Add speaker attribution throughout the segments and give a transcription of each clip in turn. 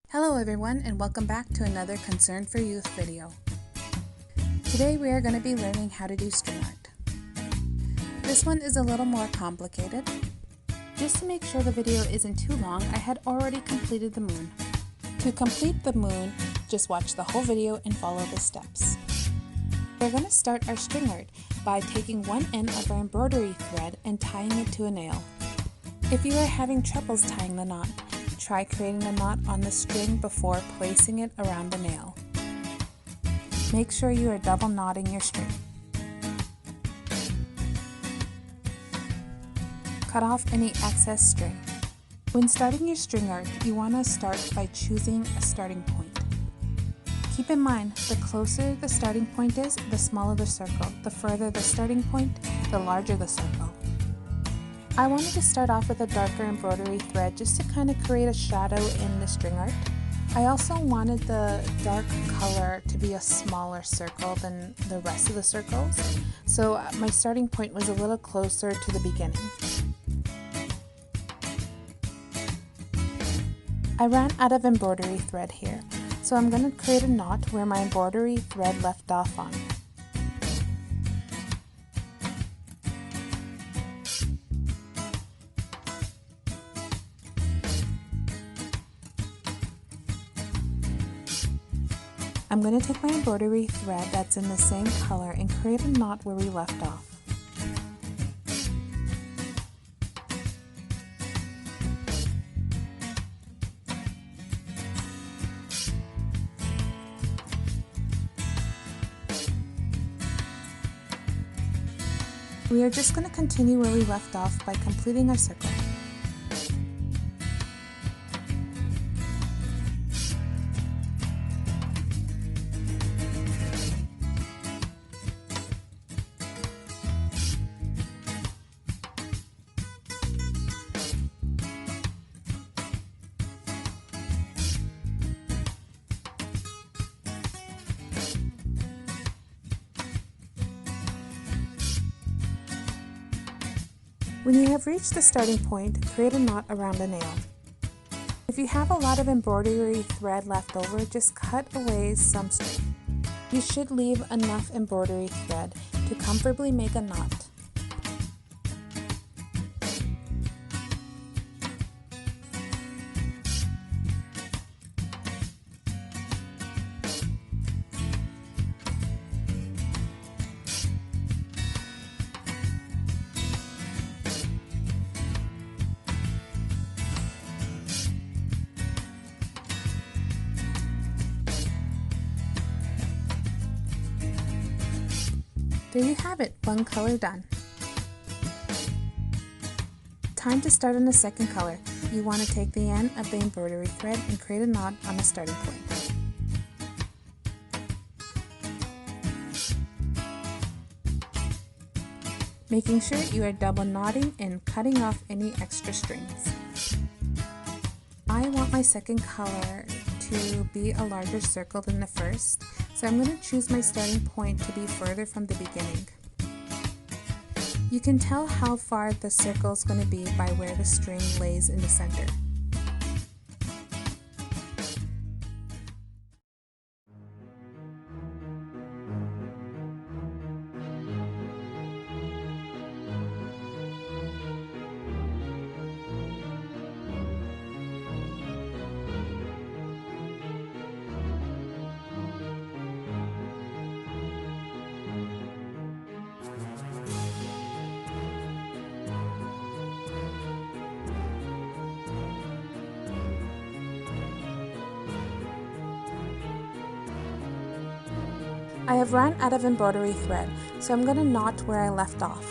Speaker 1: Hello everyone and welcome back to another Concern for Youth video. Today we are going to be learning how to do string art. This one is a little more complicated. Just to make sure the video isn't too long, I had already completed the moon. To complete the moon, just watch the whole video and follow the steps. We're going to start our string art by taking one end of our embroidery thread and tying it to a nail. If you are having troubles tying the knot, try creating a knot on the string before placing it around the nail. Make sure you are double knotting your string. Cut off any excess string. When starting your string art, you want to start by choosing a starting point. Keep in mind, the closer the starting point is, the smaller the circle. The further the starting point, the larger the circle. I wanted to start off with a darker embroidery thread just to kind of create a shadow in the string art. I also wanted the dark color to be a smaller circle than the rest of the circles, so my starting point was a little closer to the beginning. I ran out of embroidery thread here, so I'm going to create a knot where my embroidery thread left off on. I'm going to take my embroidery thread that's in the same color and create a knot where we left off. We are just going to continue where we left off by completing our circle. When you have reached the starting point, create a knot around the nail. If you have a lot of embroidery thread left over, just cut away some string. You should leave enough embroidery thread to comfortably make a knot. There you have it, one color done. Time to start on the second color. You want to take the end of the embroidery thread and create a knot on the starting point. Making sure you are double knotting and cutting off any extra strings. I want my second color to be a larger circle than the first, so I'm going to choose my starting point to be further from the beginning. You can tell how far the circle is going to be by where the string lays in the center. I have run out of embroidery thread, so I'm going to knot where I left off.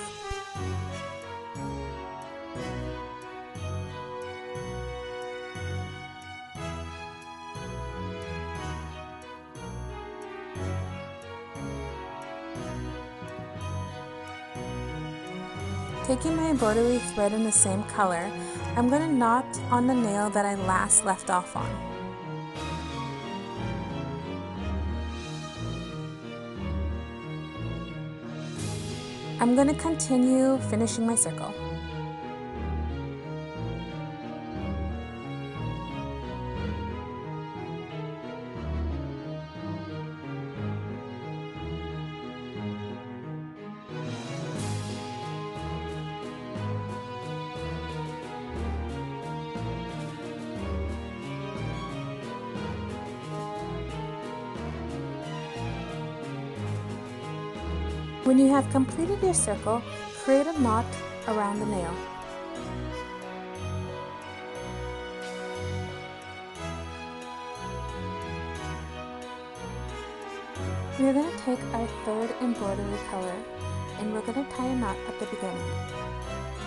Speaker 1: Taking my embroidery thread in the same color, I'm going to knot on the nail that I last left off on. I'm going to continue finishing my circle. When you have completed your circle, create a knot around the nail. We're going to take our third embroidery color and we're going to tie a knot at the beginning.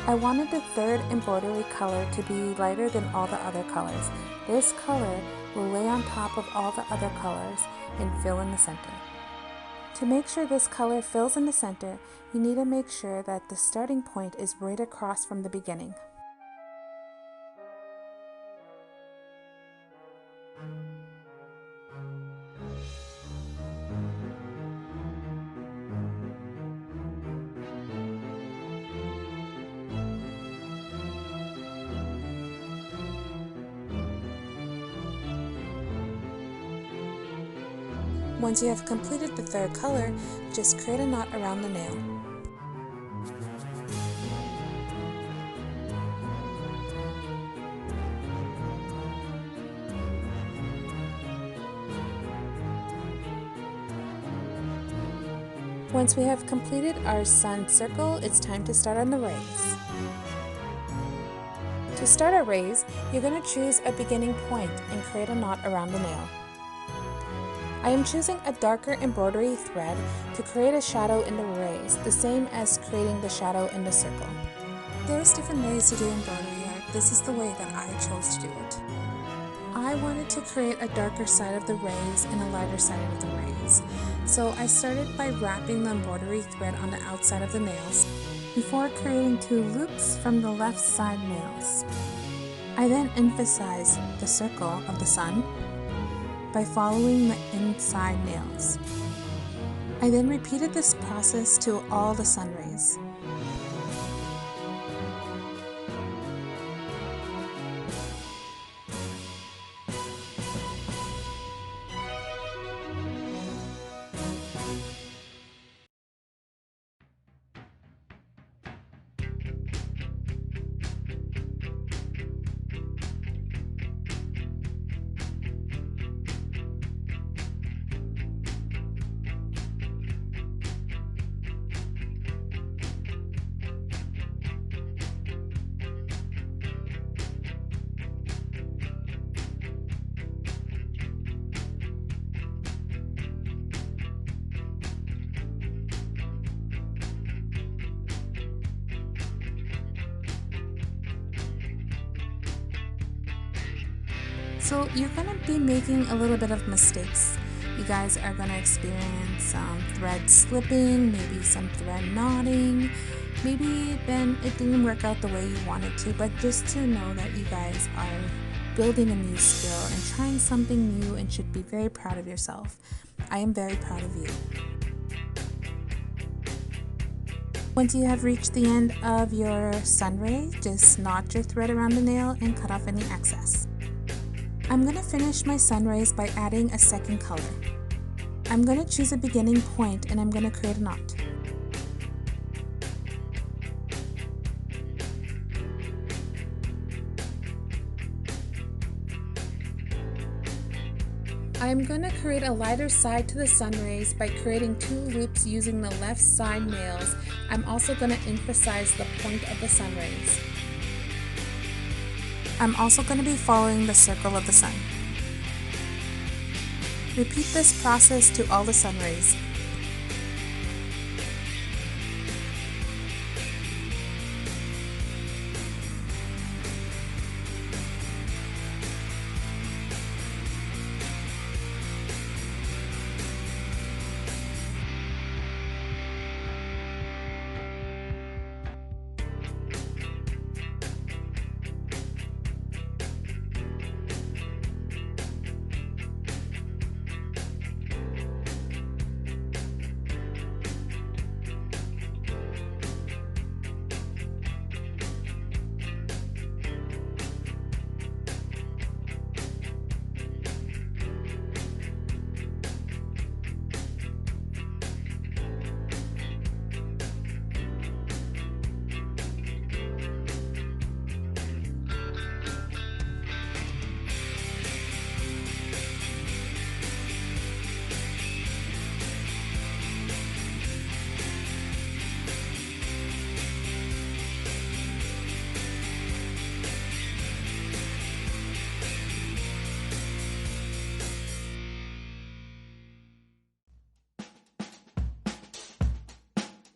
Speaker 1: I wanted the third embroidery color to be lighter than all the other colors. This color will lay on top of all the other colors and fill in the center. To make sure this color fills in the center, you need to make sure that the starting point is right across from the beginning. Once you have completed the third color, just create a knot around the nail. Once we have completed our sun circle, it's time to start on the rays. To start a rays, you're going to choose a beginning point and create a knot around the nail. I am choosing a darker embroidery thread to create a shadow in the rays, the same as creating the shadow in the circle. There's different ways to do embroidery art. This is the way that I chose to do it. I wanted to create a darker side of the rays and a lighter side of the rays. So I started by wrapping the embroidery thread on the outside of the nails before creating 2 loops from the left side nails. I then emphasized the circle of the sun by following the inside nails. I then repeated this process to all the sun rays. So you're going to be making a little bit of mistakes. You guys are going to experience some thread slipping, maybe some thread knotting, maybe then it didn't work out the way you wanted to, but just to know that you guys are building a new skill and trying something new and should be very proud of yourself. I am very proud of you. Once you have reached the end of your sun ray, just knot your thread around the nail and cut off any excess. I'm going to finish my sun rays by adding a second color. I'm going to choose a beginning point and I'm going to create a knot. I'm going to create a lighter side to the sun rays by creating 2 loops using the left side nails. I'm also going to emphasize the point of the sun rays. I'm also going to be following the circle of the sun. Repeat this process to all the sun rays.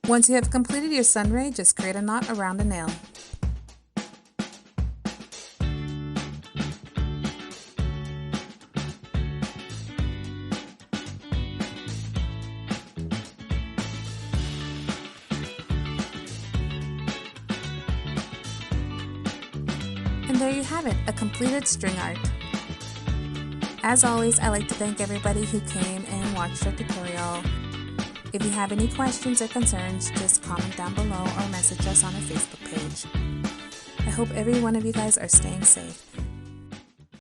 Speaker 1: Once you have completed your sunray, just create a knot around a nail. And there you have it, a completed string art. As always, I like to thank everybody who came and watched our tutorial. If you have any questions or concerns, just comment down below or message us on our Facebook page. I hope every one of you guys are staying safe.